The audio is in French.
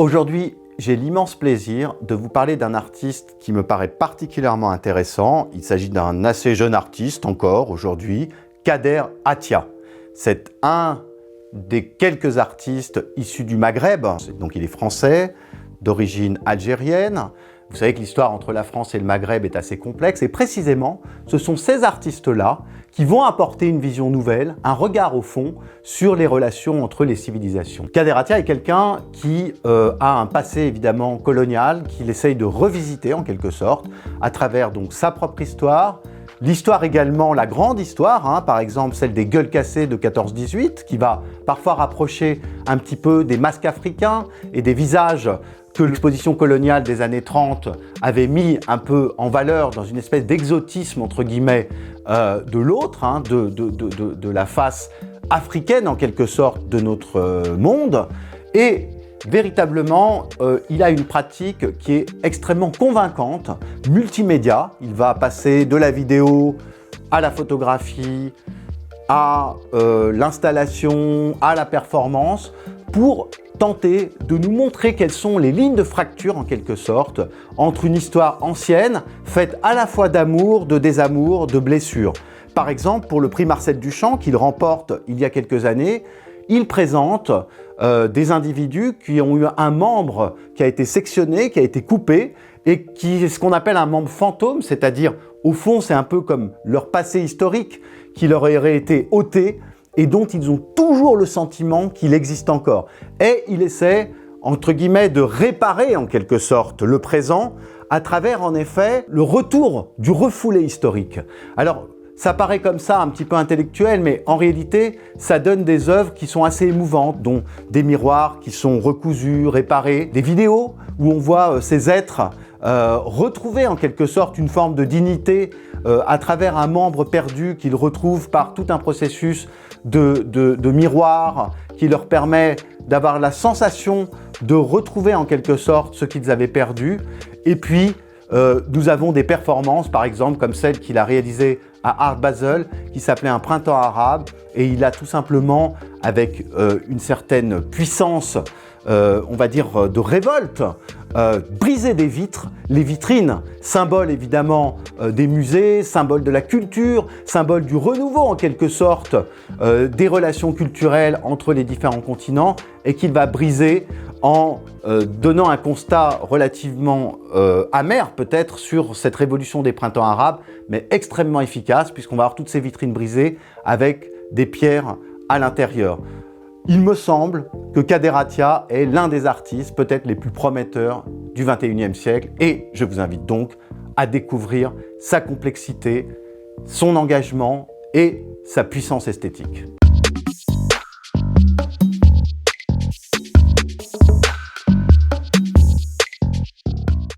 Aujourd'hui, j'ai l'immense plaisir de vous parler d'un artiste qui me paraît particulièrement intéressant. Il s'agit d'un assez jeune artiste encore aujourd'hui, Kader Attia. C'est un des quelques artistes issus du Maghreb, donc il est français, d'origine algérienne. Vous savez que l'histoire entre la France et le Maghreb est assez complexe et précisément, ce sont ces artistes-là qui vont apporter une vision nouvelle, un regard au fond sur les relations entre les civilisations. Kader Attia est quelqu'un qui a un passé évidemment colonial, qu'il essaye de revisiter en quelque sorte, à travers donc sa propre histoire, l'histoire également, la grande histoire, par exemple celle des gueules cassées de 14-18, qui va parfois rapprocher un petit peu des masques africains et des visages que l'exposition coloniale des années 30 avait mis un peu en valeur dans une espèce d'exotisme, entre guillemets, de l'autre, de la face africaine, en quelque sorte, de notre monde. Et véritablement, il a une pratique qui est extrêmement convaincante, multimédia. Il va passer de la vidéo à la photographie, à l'installation, à la performance, pour tenter de nous montrer quelles sont les lignes de fracture, en quelque sorte, entre une histoire ancienne, faite à la fois d'amour, de désamour, de blessures. Par exemple, pour le prix Marcel Duchamp, qu'il remporte il y a quelques années, il présente des individus qui ont eu un membre qui a été sectionné, qui a été coupé, et qui est ce qu'on appelle un membre fantôme, c'est-à-dire, au fond, c'est un peu comme leur passé historique qui leur aurait été ôté, et dont ils ont toujours le sentiment qu'il existe encore. Et il essaie, entre guillemets, de réparer en quelque sorte le présent à travers, en effet, le retour du refoulé historique. Alors, ça paraît comme ça un petit peu intellectuel, mais en réalité, ça donne des œuvres qui sont assez émouvantes, dont des miroirs qui sont recousus, réparés, des vidéos où on voit ces êtres retrouver en quelque sorte une forme de dignité à travers un membre perdu qu'ils retrouvent par tout un processus de miroir qui leur permet d'avoir la sensation de retrouver en quelque sorte ce qu'ils avaient perdu. Et puis, nous avons des performances, par exemple, comme celle qu'il a réalisée à Art Basel, qui s'appelait Un printemps arabe, et il a tout simplement, avec une certaine puissance, on va dire, de révolte, briser des vitres, les vitrines, symbole évidemment des musées, symbole de la culture, symbole du renouveau en quelque sorte des relations culturelles entre les différents continents, et qu'il va briser en donnant un constat relativement amer peut-être sur cette révolution des printemps arabes, mais extrêmement efficace puisqu'on va avoir toutes ces vitrines brisées avec des pierres à l'intérieur. Il me semble que Kader Attia est l'un des artistes peut-être les plus prometteurs du XXIe siècle et je vous invite donc à découvrir sa complexité, son engagement et sa puissance esthétique.